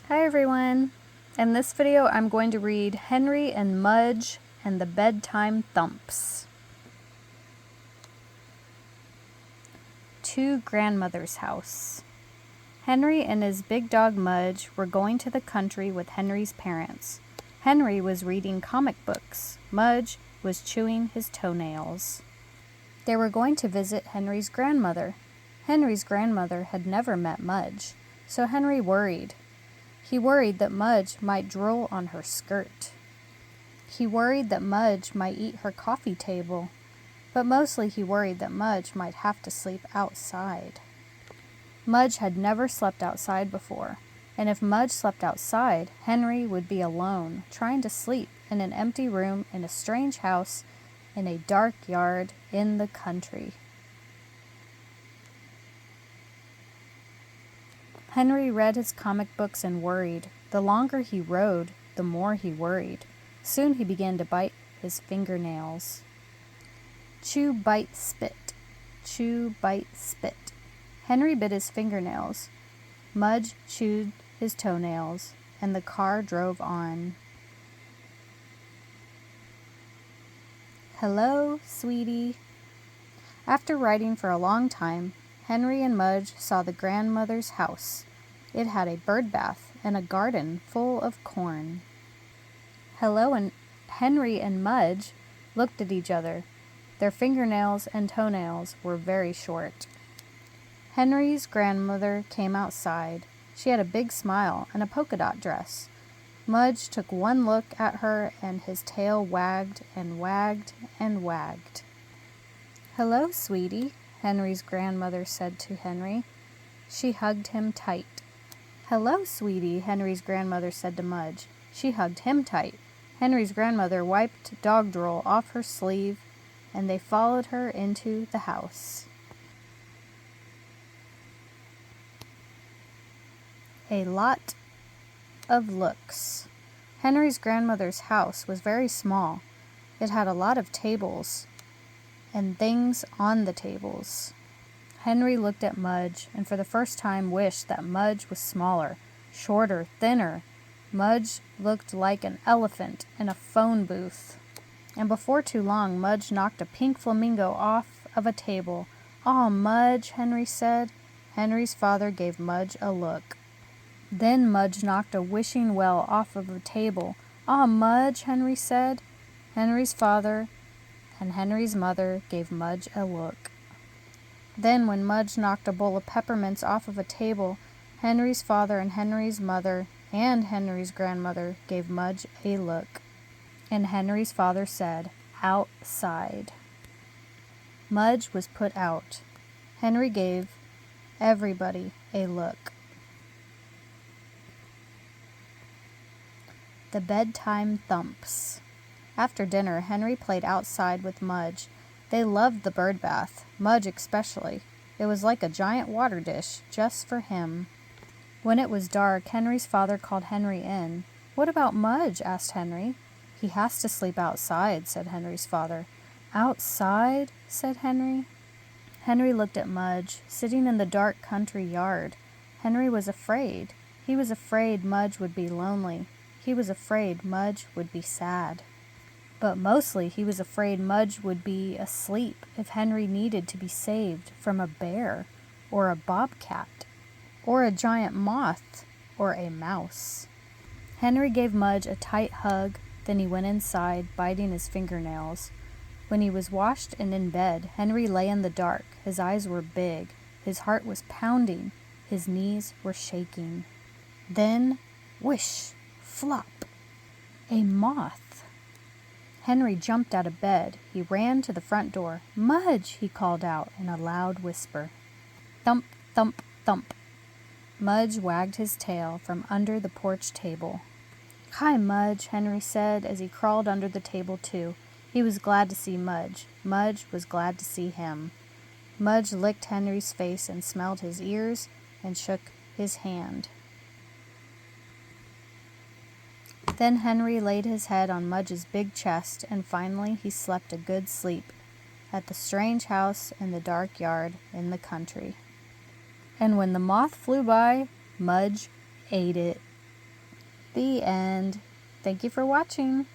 Hi everyone! In this video I'm going to read Henry and Mudge and the Bedtime Thumps. To Grandmother's House. Henry and his big dog Mudge were going to the country with Henry's parents. Henry was reading comic books. Mudge was chewing his toenails. They were going to visit Henry's grandmother. Henry's grandmother had never met Mudge, so Henry worried. He worried that Mudge might drool on her skirt. He worried that Mudge might eat her coffee table, but mostly he worried that Mudge might have to sleep outside. Mudge had never slept outside before, and if Mudge slept outside, Henry would be alone, trying to sleep in an empty room in a strange house in a dark yard in the country. Henry read his comic books and worried. The longer he rode, the more he worried. Soon he began to bite his fingernails. Chew, bite, spit. Chew, bite, spit. Henry bit his fingernails. Mudge chewed his toenails, and the car drove on. Hello, sweetie. After riding for a long time, Henry and Mudge saw the grandmother's house. It had a bird bath and a garden full of corn. Henry and Mudge looked at each other. Their fingernails and toenails were very short. Henry's grandmother came outside. She had a big smile and a polka dot dress. Mudge took one look at her and his tail wagged and wagged and wagged. Hello, sweetie, Henry's grandmother said to Henry. She hugged him tight. Hello, sweetie, Henry's grandmother said to Mudge. She hugged him tight. Henry's grandmother wiped dog drool off her sleeve, and they followed her into the house. A lot of looks. Henry's grandmother's house was very small. It had a lot of tables and things on the tables. Henry looked at Mudge and for the first time wished that Mudge was smaller, shorter, thinner. Mudge looked like an elephant in a phone booth. And before too long, Mudge knocked a pink flamingo off of a table. "Aw, Mudge," Henry said. Henry's father gave Mudge a look. Then Mudge knocked a wishing well off of a table. "Aw, Mudge," Henry said. Henry's father and Henry's mother gave Mudge a look. Then when Mudge knocked a bowl of peppermints off of a table, Henry's father and Henry's mother and Henry's grandmother gave Mudge a look. And Henry's father said, "Outside." Mudge was put out. Henry gave everybody a look. The Bedtime Thumps. After dinner, Henry played outside with Mudge. They loved the bird bath, Mudge especially. It was like a giant water dish just for him. When it was dark, Henry's father called Henry in. "What about Mudge?" asked Henry. "He has to sleep outside," said Henry's father. "Outside?" said Henry. Henry looked at Mudge, sitting in the dark country yard. Henry was afraid. He was afraid Mudge would be lonely. He was afraid Mudge would be sad. But mostly he was afraid Mudge would be asleep if Henry needed to be saved from a bear, or a bobcat, or a giant moth, or a mouse. Henry gave Mudge a tight hug, then he went inside, biting his fingernails. When he was washed and in bed, Henry lay in the dark. His eyes were big, his heart was pounding, his knees were shaking. Then, whish, flop, a moth. Henry jumped out of bed. He ran to the front door. "Mudge!" he called out in a loud whisper. Thump, thump, thump. Mudge wagged his tail from under the porch table. "Hi, Mudge," Henry said as he crawled under the table too. He was glad to see Mudge. Mudge was glad to see him. Mudge licked Henry's face and smelled his ears and shook his hand. Then Henry laid his head on Mudge's big chest, and finally he slept a good sleep at the strange house in the dark yard in the country. And when the moth flew by, Mudge ate it. The end. Thank you for watching.